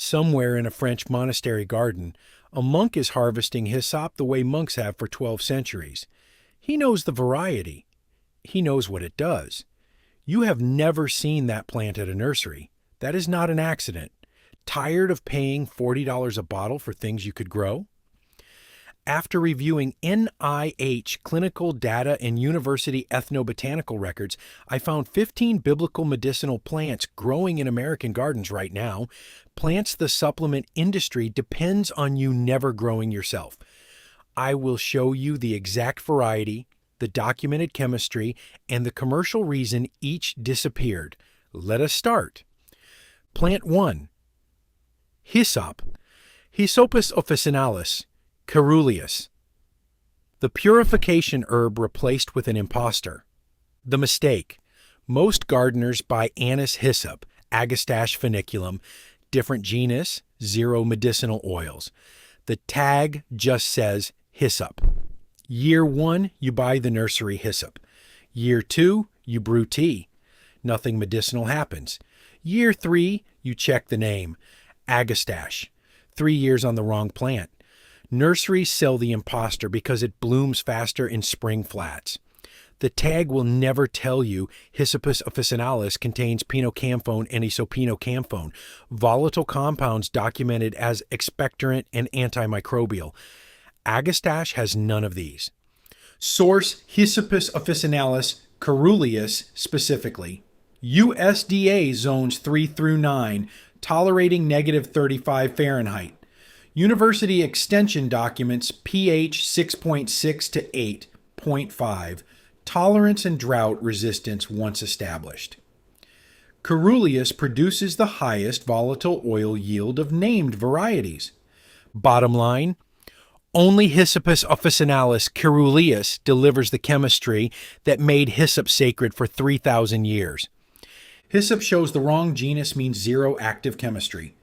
Somewhere in a French monastery garden, a monk is harvesting hyssop the way monks have for 12 centuries. He knows the variety. He knows what it does. You have never seen that plant at a nursery. That is not an accident. Tired of paying $40 a bottle for things you could grow? After reviewing NIH clinical data and university ethnobotanical records, I found 15 biblical medicinal plants growing in American gardens right now. Plants the supplement industry depends on you never growing yourself. I will show you the exact variety, the documented chemistry, and the commercial reason each disappeared. Let us start. Plant 1. Hyssop. Hyssopus officinalis. Caeruleus. The purification herb replaced with an impostor. The mistake. Most gardeners buy anise hyssop, Agastache funiculum, different genus, 0 medicinal oils. The tag just says hyssop. Year 1, you buy the nursery hyssop. Year 2, you brew tea. Nothing medicinal happens. Year 3, you check the name. Agastache. 3 years on the wrong plant. Nurseries sell the imposter because it blooms faster in spring flats. The tag will never tell you Hyssopus officinalis contains pinocamphone and isopinocamphone, volatile compounds documented as expectorant and antimicrobial. Agastache has none of these. Source Hyssopus officinalis caeruleus specifically. USDA zones 3 through 9, tolerating -35 Fahrenheit. University Extension documents pH 6.6 to 8.5, tolerance and drought resistance once established. Caeruleus produces the highest volatile oil yield of named varieties. Bottom line, only Hyssopus officinalis caeruleus delivers the chemistry that made hyssop sacred for 3,000 years. Hyssop shows the wrong genus means 0 active chemistry.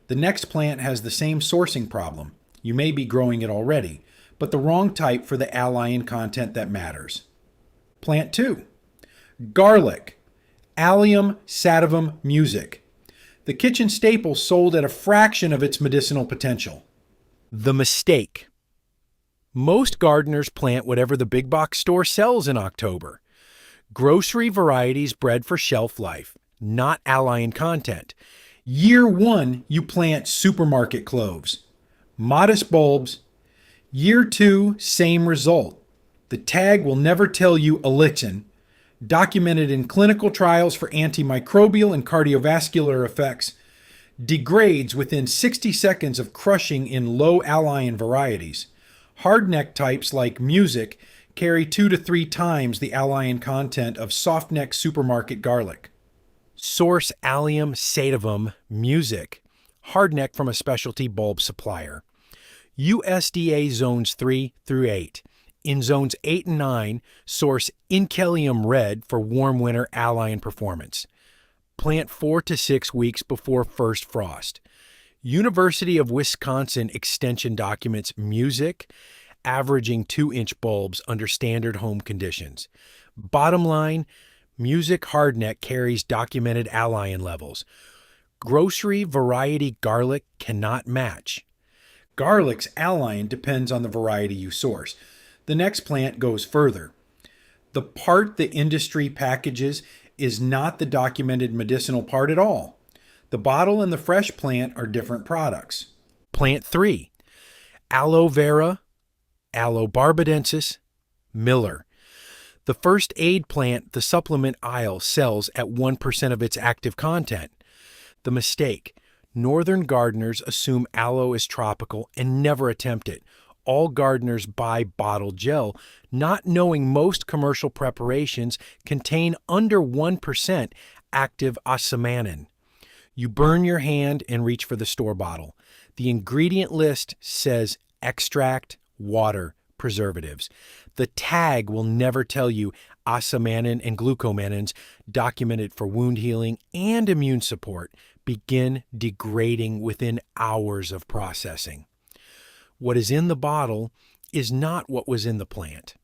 The next plant has the same sourcing problem. You may be growing it already, but the wrong type for the alliin content that matters. Plant 2. Garlic. Allium sativum music. The kitchen staple sold at a fraction of its medicinal potential. The mistake. Most gardeners plant whatever the big box store sells in October. Grocery varieties bred for shelf life, not alliin content. Year 1, you plant supermarket cloves. Modest bulbs. Year 2, same result. The tag will never tell you elixin, documented in clinical trials for antimicrobial and cardiovascular effects, degrades within 60 seconds of crushing in low alliin varieties. Hardneck types like music carry 2 to 3 times the alliin content of softneck supermarket garlic. Source Allium sativum music, hardneck from a specialty bulb supplier. USDA zones 3 through 8. In zones 8 and 9, source Incelium red for warm winter alliin performance. Plant 4 to 6 weeks before first frost. University of Wisconsin extension documents music, averaging 2-inch bulbs under standard home conditions. Bottom line, music hardneck carries documented alliin levels. Grocery variety garlic cannot match. Garlic's alliin depends on the variety you source. The next plant goes further. The part the industry packages is not the documented medicinal part at all. The bottle and the fresh plant are different products. Plant 3. Aloe vera, Aloe barbadensis, Miller. The first aid plant the supplement aisle sells at 1% of its active content. The mistake. Northern gardeners assume aloe is tropical and never attempt it. All gardeners buy bottled gel, not knowing most commercial preparations contain under 1% active osmannin. You burn your hand and reach for the store bottle. The ingredient list says extract, water, preservatives. The tag will never tell you osmannin and glucomanins, documented for wound healing and immune support, begin degrading within hours of processing. What is in the bottle is not what was in the plant.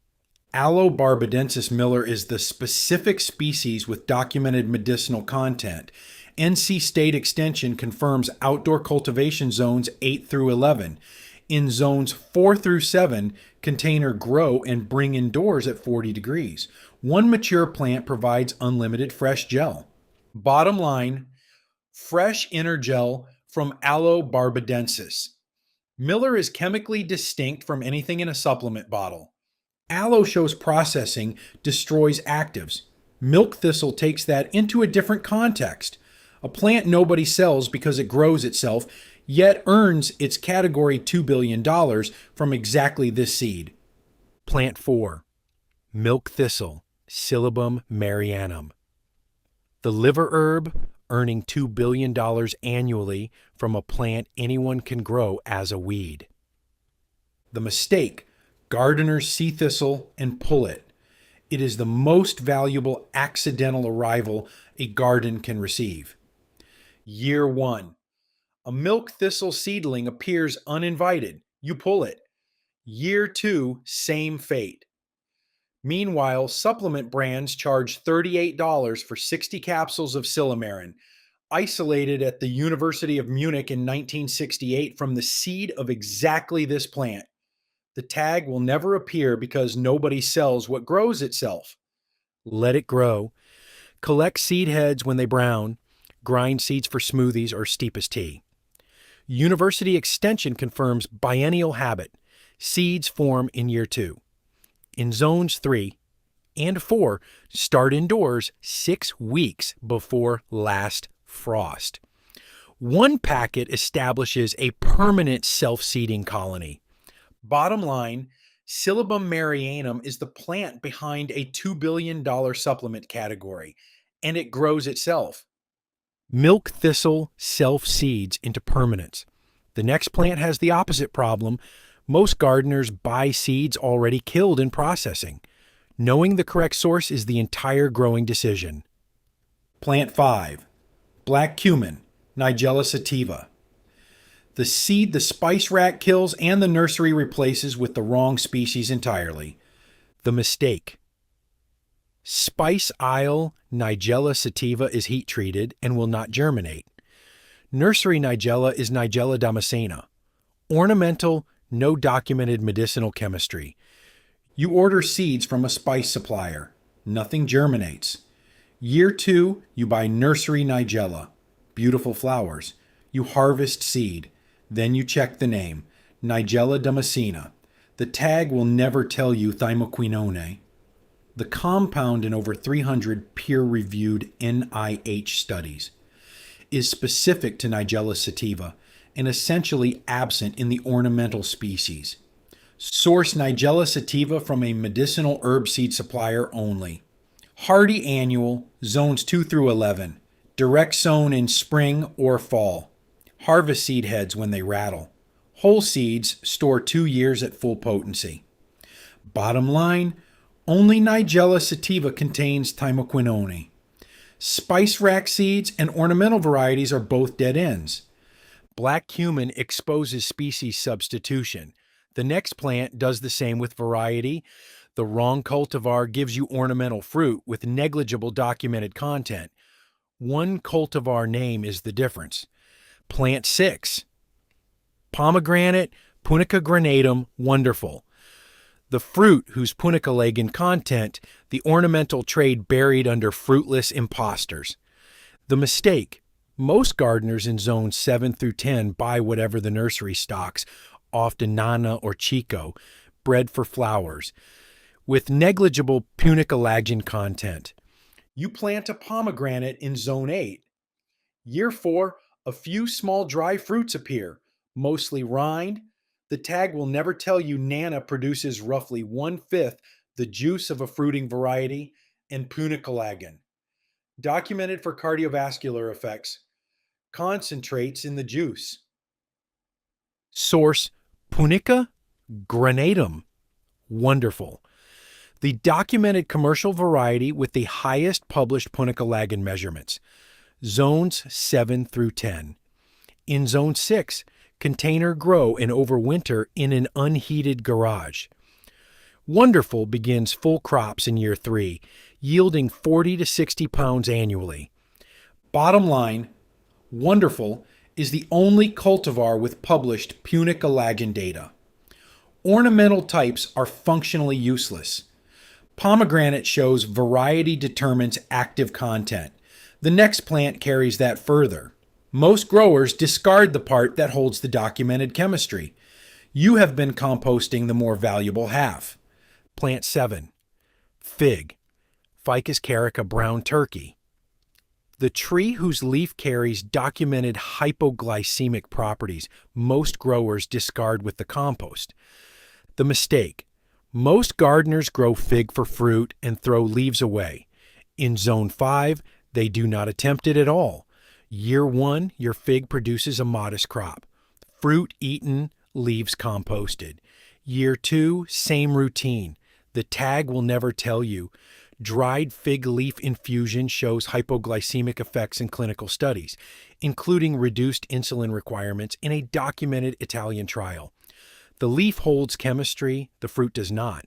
Aloe barbadensis Miller is the specific species with documented medicinal content, NC State Extension confirms outdoor cultivation zones 8 through 11. In zones 4 through 7, container grow and bring indoors at 40 degrees. One mature plant provides unlimited fresh gel. Bottom line, fresh inner gel from Aloe barbadensis. Miller is chemically distinct from anything in a supplement bottle. Aloe shows processing destroys actives. Milk thistle takes that into a different context. A plant nobody sells because it grows itself, yet earns its category $2 billion from exactly this seed. Plant 4. Milk thistle, Silybum marianum. The liver herb earning $2 billion annually from a plant anyone can grow as a weed. The mistake, gardeners see thistle and pull it. It is the most valuable accidental arrival a garden can receive. Year 1. A milk thistle seedling appears uninvited. You pull it. Year 2, same fate. Meanwhile, supplement brands charge $38 for 60 capsules of silymarin, isolated at the University of Munich in 1968 from the seed of exactly this plant. The tag will never appear because nobody sells what grows itself. Let it grow. Collect seed heads when they brown. Grind seeds for smoothies or steep as tea. University Extension confirms biennial habit. Seeds form in year 2. In zones 3 and 4, start indoors 6 weeks before last frost. One packet establishes a permanent self-seeding colony. Bottom line, Silybum marianum is the plant behind a $2 billion supplement category, and it grows itself. Milk thistle self-seeds into permanence. The next plant has the opposite problem. Most gardeners buy seeds already killed in processing. Knowing the correct source is the entire growing decision. Plant 5. Black cumin, Nigella sativa. The seed the spice rack kills and the nursery replaces with the wrong species entirely. The mistake. Spice Isle Nigella sativa is heat treated and will not germinate. Nursery Nigella is Nigella damascena. Ornamental, no documented medicinal chemistry. You order seeds from a spice supplier. Nothing germinates. Year 2, you buy Nursery Nigella. Beautiful flowers. You harvest seed. Then you check the name. Nigella damascena. The tag will never tell you thymoquinone. The compound in over 300 peer-reviewed NIH studies is specific to Nigella sativa and essentially absent in the ornamental species. Source Nigella sativa from a medicinal herb seed supplier only. Hardy annual, zones 2 through 11. Direct sown in spring or fall. Harvest seed heads when they rattle. Whole seeds store 2 years at full potency. Bottom line, only Nigella sativa contains thymoquinone. Spice rack seeds and ornamental varieties are both dead ends. Black cumin exposes species substitution. The next plant does the same with variety. The wrong cultivar gives you ornamental fruit with negligible documented content. One cultivar name is the difference. Plant 6. Pomegranate, Punica granatum, wonderful. The fruit whose punicalagan content, the ornamental trade buried under fruitless imposters. The mistake, most gardeners in zones 7 through 10 buy whatever the nursery stocks, often Nana or Chico, bred for flowers, with negligible punicalagan content. You plant a pomegranate in zone 8. Year 4, a few small dry fruits appear, mostly rind. The tag will never tell you Nana produces roughly 1/5 the juice of a fruiting variety and punicalagan. Documented for cardiovascular effects. Concentrates in the juice. Source Punica granatum. Wonderful. The documented commercial variety with the highest published punicalagan measurements. Zones 7 through 10. In Zone 6, container grow and overwinter in an unheated garage. Wonderful begins full crops in year 3, yielding 40 to 60 pounds annually. Bottom line, Wonderful is the only cultivar with published punic elagin data. Ornamental types are functionally useless. Pomegranate shows variety determines active content. The next plant carries that further. Most growers discard the part that holds the documented chemistry. You have been composting the more valuable half. Plant 7. Fig. Ficus carica brown turkey. The tree whose leaf carries documented hypoglycemic properties most growers discard with the compost. The mistake. Most gardeners grow fig for fruit and throw leaves away. In Zone 5, they do not attempt it at all. Year 1, your fig produces a modest crop. Fruit eaten, leaves composted. Year 2, same routine. The tag will never tell you. Dried fig leaf infusion shows hypoglycemic effects in clinical studies, including reduced insulin requirements in a documented Italian trial. The leaf holds chemistry, the fruit does not.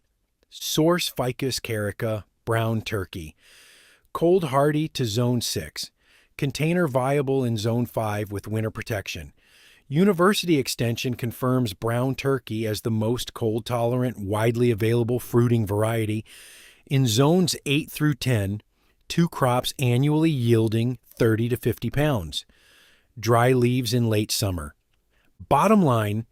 Source Ficus carica, brown turkey. Cold hardy to Zone 6. Container viable in Zone 5 with winter protection. University Extension confirms brown turkey as the most cold-tolerant, widely available fruiting variety. In Zones 8 through 10, 2 crops annually yielding 30 to 50 pounds. Dry leaves in late summer. Bottom line,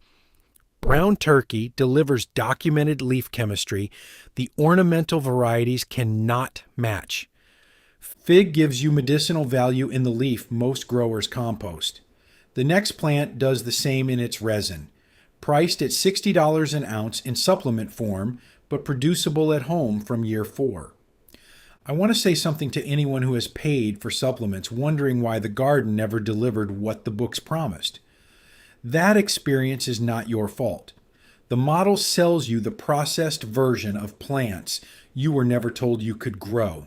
brown turkey delivers documented leaf chemistry the ornamental varieties cannot match. Fig gives you medicinal value in the leaf most growers compost. The next plant does the same in its resin. Priced at $60 an ounce in supplement form, but producible at home from year 4. I want to say something to anyone who has paid for supplements wondering why the garden never delivered what the books promised. That experience is not your fault. The model sells you the processed version of plants you were never told you could grow.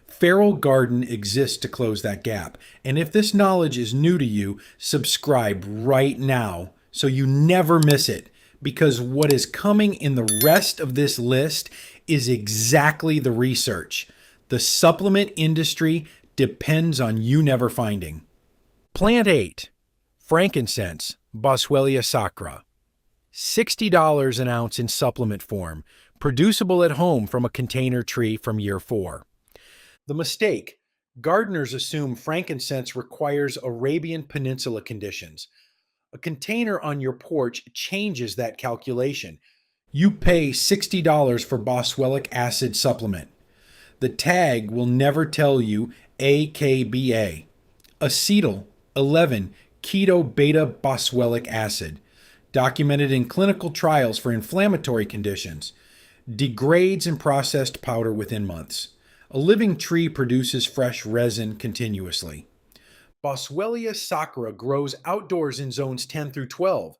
Feral Garden exists to close that gap, and if this knowledge is new to you, subscribe right now so you never miss it. Because what is coming in the rest of this list is exactly the research. The supplement industry depends on you never finding. Plant 8. Frankincense, Boswellia sacra. $60 an ounce in supplement form, producible at home from a container tree from year 4. The mistake. Gardeners assume frankincense requires Arabian Peninsula conditions. A container on your porch changes that calculation. You pay $60 for boswellic acid supplement. The tag will never tell you AKBA. Acetyl 11 keto beta boswellic acid, documented in clinical trials for inflammatory conditions, degrades in processed powder within months. A living tree produces fresh resin continuously. Boswellia sacra grows outdoors in zones 10 through 12.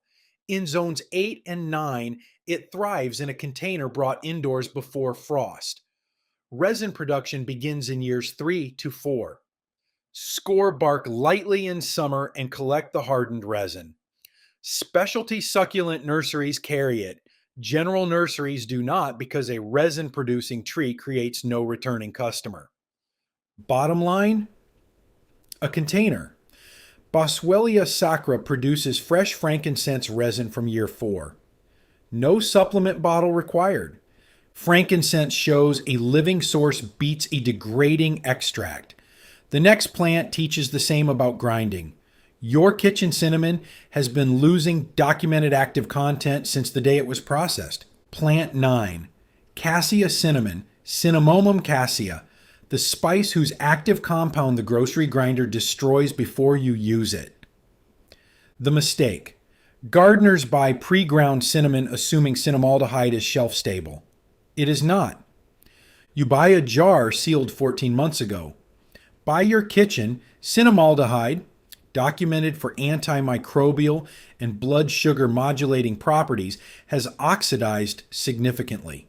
In zones 8 and 9, it thrives in a container brought indoors before frost. Resin production begins in years 3 to 4. Score bark lightly in summer and collect the hardened resin. Specialty succulent nurseries carry it. General nurseries do not because a resin-producing tree creates no returning customer. Bottom line? A container. Boswellia sacra produces fresh frankincense resin from year 4. No supplement bottle required. Frankincense shows a living source beats a degrading extract. The next plant teaches the same about grinding. Your kitchen cinnamon has been losing documented active content since the day it was processed. Plant 9. Cassia cinnamon, Cinnamomum cassia, the spice whose active compound the grocery grinder destroys before you use it. The mistake. Gardeners buy pre-ground cinnamon assuming cinnamaldehyde is shelf-stable. It is not. You buy a jar sealed 14 months ago. By your kitchen, cinnamaldehyde, documented for antimicrobial and blood sugar modulating properties, has oxidized significantly.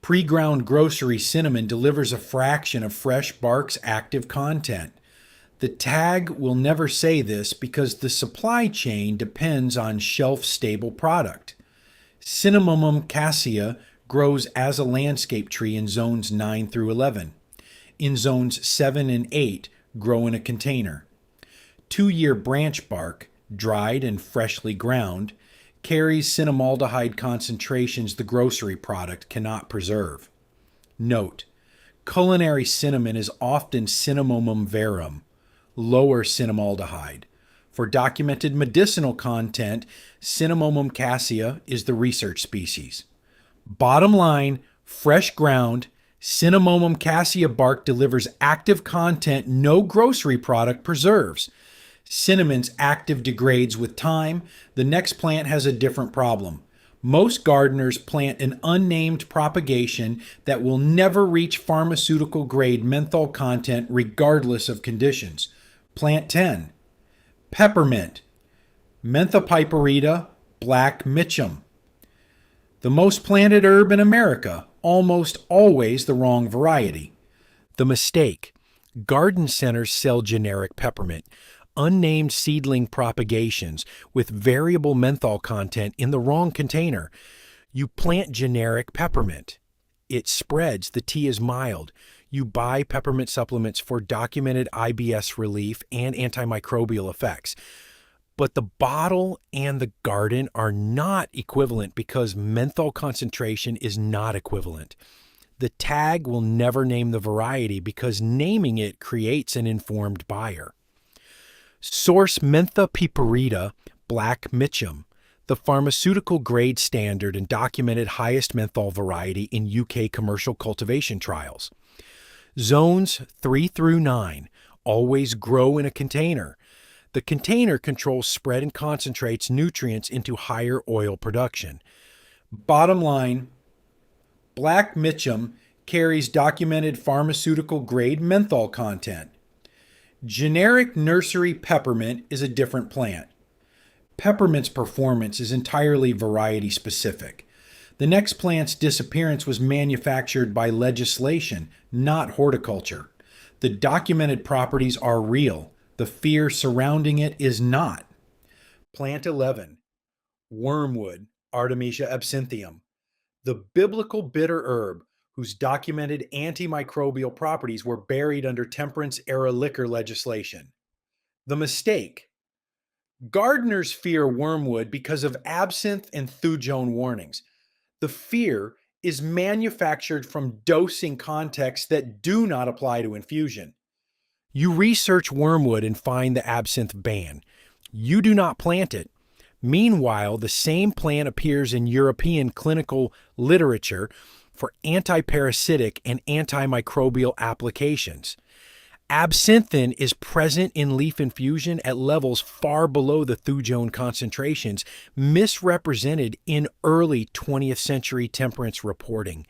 Pre-ground grocery cinnamon delivers a fraction of fresh bark's active content. The tag will never say this because the supply chain depends on shelf-stable product. Cinnamomum cassia grows as a landscape tree in zones 9 through 11. In zones 7 and 8, grow in a container. 2-year branch bark, dried and freshly ground, carries cinnamaldehyde concentrations the grocery product cannot preserve. Note: culinary cinnamon is often Cinnamomum verum, lower cinnamaldehyde. For documented medicinal content, Cinnamomum cassia is the research species. Bottom line, fresh ground, Cinnamomum cassia bark delivers active content no grocery product preserves. Cinnamon's active degrades with time. The next plant has a different problem. Most gardeners plant an unnamed propagation that will never reach pharmaceutical grade menthol content regardless of conditions. Plant 10. Peppermint. Menthopiperita black mitchum. The most planted herb in America, almost always the wrong variety. The mistake: garden centers sell generic peppermint, unnamed seedling propagations with variable menthol content in the wrong container. You plant generic peppermint. It spreads, the tea is mild. You buy peppermint supplements for documented IBS relief and antimicrobial effects. But the bottle and the garden are not equivalent because menthol concentration is not equivalent. The tag will never name the variety because naming it creates an informed buyer. Source Menthopiperita black mitchum, the pharmaceutical grade standard and documented highest menthol variety in UK commercial cultivation trials. Zones 3 through 9 always grow in a container. The container controls spread and concentrates nutrients into higher oil production. Bottom line, black mitchum carries documented pharmaceutical grade menthol content. Generic nursery peppermint is a different plant. Peppermint's performance is entirely variety specific. The next plant's disappearance was manufactured by legislation, not horticulture. The documented properties are real. The fear surrounding it is not. Plant 11. Wormwood, Artemisia absinthium. The biblical bitter herb whose documented antimicrobial properties were buried under temperance-era liquor legislation. The mistake: gardeners fear wormwood because of absinthe and thujone warnings. The fear is manufactured from dosing contexts that do not apply to infusion. You research wormwood and find the absinthe ban. You do not plant it. Meanwhile, the same plant appears in European clinical literature for antiparasitic and antimicrobial applications. Absinthin is present in leaf infusion at levels far below the thujone concentrations misrepresented in early 20th century temperance reporting.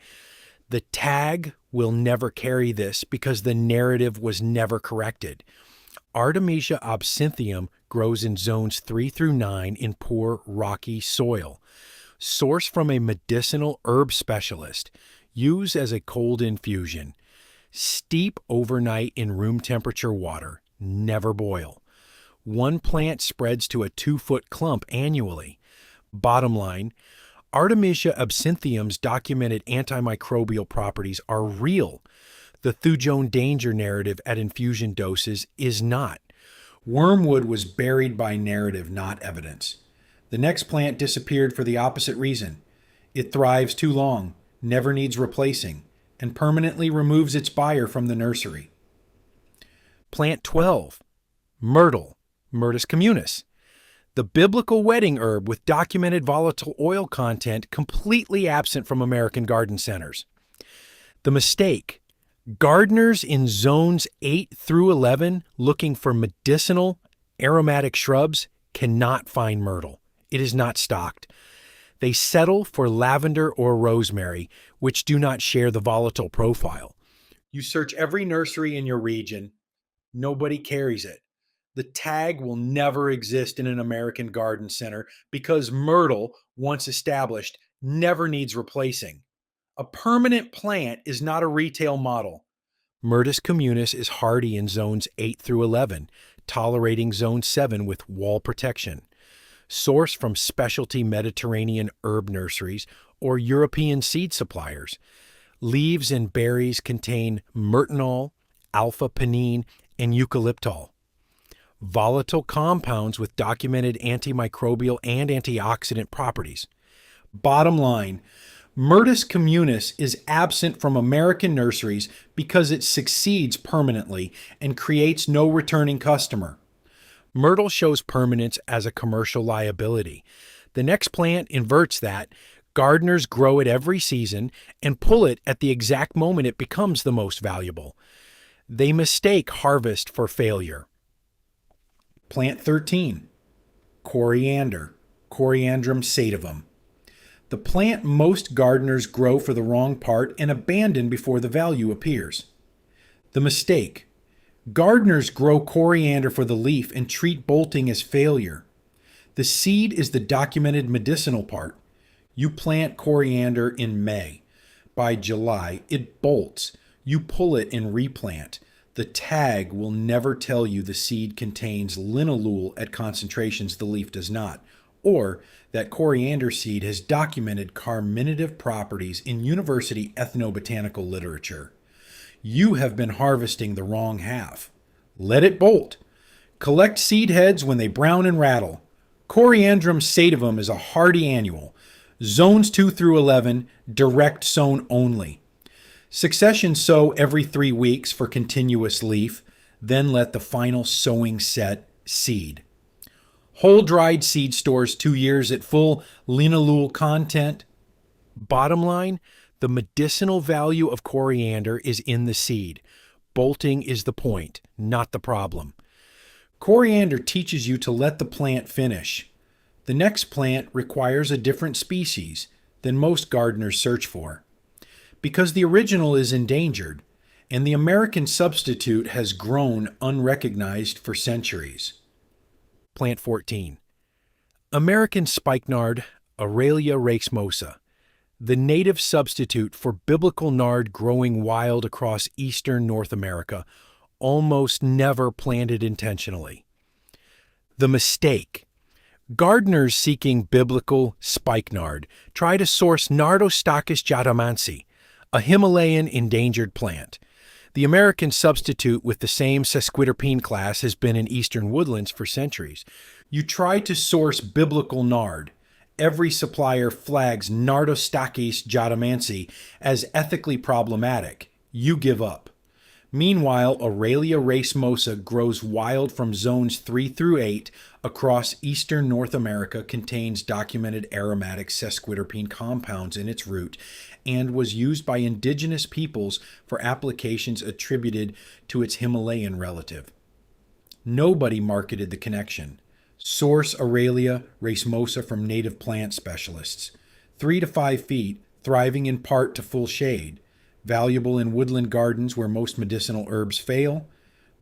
The tag will never carry this because the narrative was never corrected. Artemisia absinthium grows in zones 3 through 9 in poor, rocky soil. Source from a medicinal herb specialist. Use as a cold infusion. Steep overnight in room temperature water. Never boil. One plant spreads to a 2-foot clump annually. Bottom line, Artemisia absinthium's documented antimicrobial properties are real. The thujone danger narrative at infusion doses is not. Wormwood was buried by narrative, not evidence. The next plant disappeared for the opposite reason. It thrives too long, never needs replacing, and permanently removes its buyer from the nursery. Plant 12. Myrtle, Myrtus communis. The biblical wedding herb with documented volatile oil content completely absent from American garden centers. The mistake: gardeners in zones 8 through 11 looking for medicinal, aromatic shrubs cannot find myrtle. It is not stocked. They settle for lavender or rosemary, which do not share the volatile profile. You search every nursery in your region. Nobody carries it. The tag will never exist in an American garden center because myrtle, once established, never needs replacing. A permanent plant is not a retail model. Myrtus communis is hardy in zones 8 through 11, tolerating zone 7 with wall protection. Source from specialty Mediterranean herb nurseries or European seed suppliers. Leaves and berries contain myrtenol, alpha-pinene, and eucalyptol. Volatile compounds with documented antimicrobial and antioxidant properties. Bottom line, Myrtus communis is absent from American nurseries because it succeeds permanently and creates no returning customer. Myrtle shows permanence as a commercial liability. The next plant inverts that. Gardeners grow it every season and pull it at the exact moment it becomes the most valuable. They mistake harvest for failure. Plant 13. Coriander, Coriandrum sativum. The plant most gardeners grow for the wrong part and abandon before the value appears. The mistake. Gardeners grow coriander for the leaf and treat bolting as failure. The seed is the documented medicinal part. You plant coriander in May. By July, it bolts. You pull it and replant. The tag will never tell you the seed contains linalool at concentrations the leaf does not, or that coriander seed has documented carminative properties in university ethnobotanical literature. You have been harvesting the wrong half. Let it bolt. Collect seed heads when they brown and rattle. Coriandrum sativum is a hardy annual. Zones 2 through 11, direct sown only. Succession sow every 3 weeks for continuous leaf, then let the final sowing set seed. Whole dried seed stores 2 years at full linalool content. Bottom line, the medicinal value of coriander is in the seed. Bolting is the point, not the problem. Coriander teaches you to let the plant finish. The next plant requires a different species than most gardeners search for, because the original is endangered, and the American substitute has grown unrecognized for centuries. Plant 14. American spikenard, Aurelia racemosa, the native substitute for biblical nard growing wild across eastern North America, almost never planted intentionally. The mistake. Gardeners seeking biblical spikenard try to source Nardostochus jatamansi, a Himalayan endangered plant. The American substitute with the same sesquiterpene class has been in eastern woodlands for centuries. You try to source biblical nard. Every supplier flags Nardostochus jatamansi as ethically problematic. You give up. Meanwhile, Aurelia racemosa grows wild from zones 3 through 8 across eastern North America, contains documented aromatic sesquiterpene compounds in its root, and was used by indigenous peoples for applications attributed to its Himalayan relative. Nobody marketed the connection. Source Aurelia racemosa from native plant specialists. 3 to 5 feet, thriving in part to full shade. Valuable in woodland gardens where most medicinal herbs fail.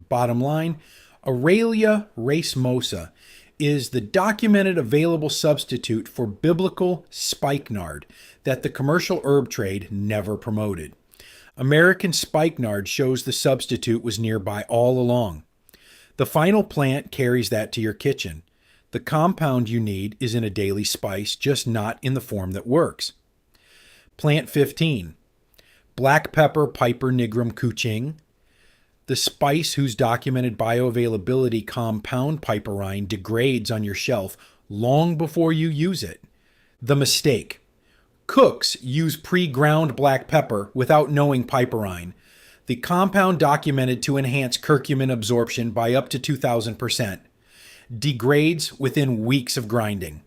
Bottom line, Aurelia racemosa is the documented available substitute for biblical spikenard that the commercial herb trade never promoted. American spikenard shows the substitute was nearby all along. The final plant carries that to your kitchen. The compound you need is in a daily spice, just not in the form that works. Plant 15. Black pepper Piper nigrum kuching, the spice whose documented bioavailability compound piperine degrades on your shelf long before you use it. The mistake. Cooks use pre-ground black pepper without knowing piperine. The compound documented to enhance curcumin absorption by up to 2,000%. Degrades within weeks of grinding.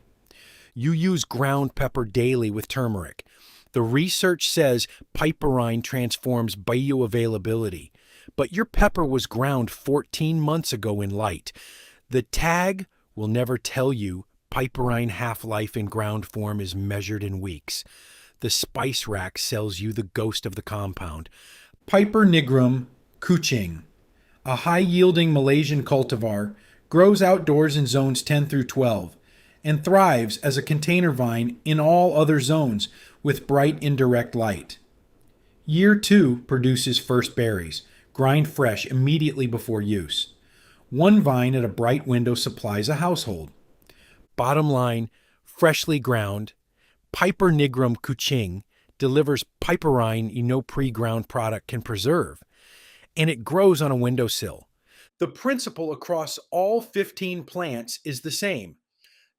You use ground pepper daily with turmeric. The research says piperine transforms bioavailability, but your pepper was ground 14 months ago in light. The tag will never tell you piperine half-life in ground form is measured in weeks. The spice rack sells you the ghost of the compound. Piper nigrum kuching, a high-yielding Malaysian cultivar, grows outdoors in zones 10 through 12 and thrives as a container vine in all other zones with bright indirect light. Year 2 produces first berries, grind fresh immediately before use. One vine at a bright window supplies a household. Bottom line, freshly ground, Piper nigrum kuching delivers piperine no pre-ground product can preserve, and it grows on a windowsill. The principle across all 15 plants is the same.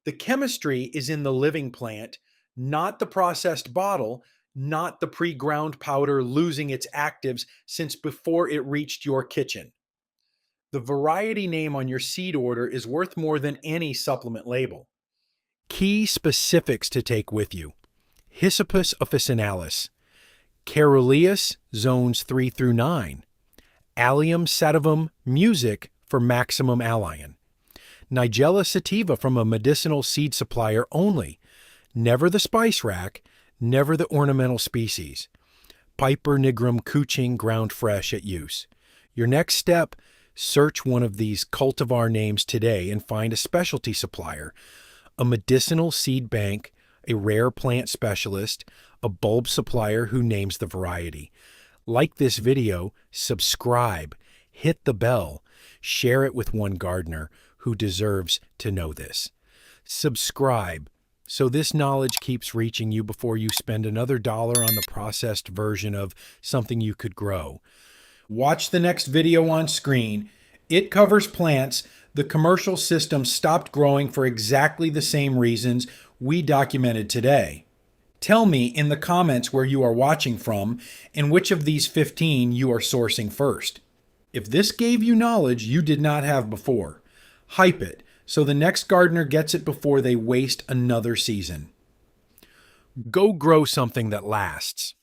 The chemistry is in the living plant, not the processed bottle, not the pre-ground powder losing its actives since before it reached your kitchen. The variety name on your seed order is worth more than any supplement label. Key specifics to take with you: Hyssopus officinalis, Caroleus zones 3 through 9, Allium sativum music for maximum allium, Nigella sativa from a medicinal seed supplier only, never the spice rack, never the ornamental species, Piper nigrum cooching ground fresh at use. Your next step: search one of these cultivar names today and find a specialty supplier, a medicinal seed bank, a rare plant specialist, a bulb supplier who names the variety. Like this video, subscribe, hit the bell, share it with one gardener who deserves to know this. Subscribe so this knowledge keeps reaching you before you spend another dollar on the processed version of something you could grow. Watch the next video on screen. It covers plants the commercial system stopped growing for exactly the same reasons we documented today. Tell me in the comments where you are watching from and which of these 15 you are sourcing first. If this gave you knowledge you did not have before, hype it so the next gardener gets it before they waste another season. Go grow something that lasts.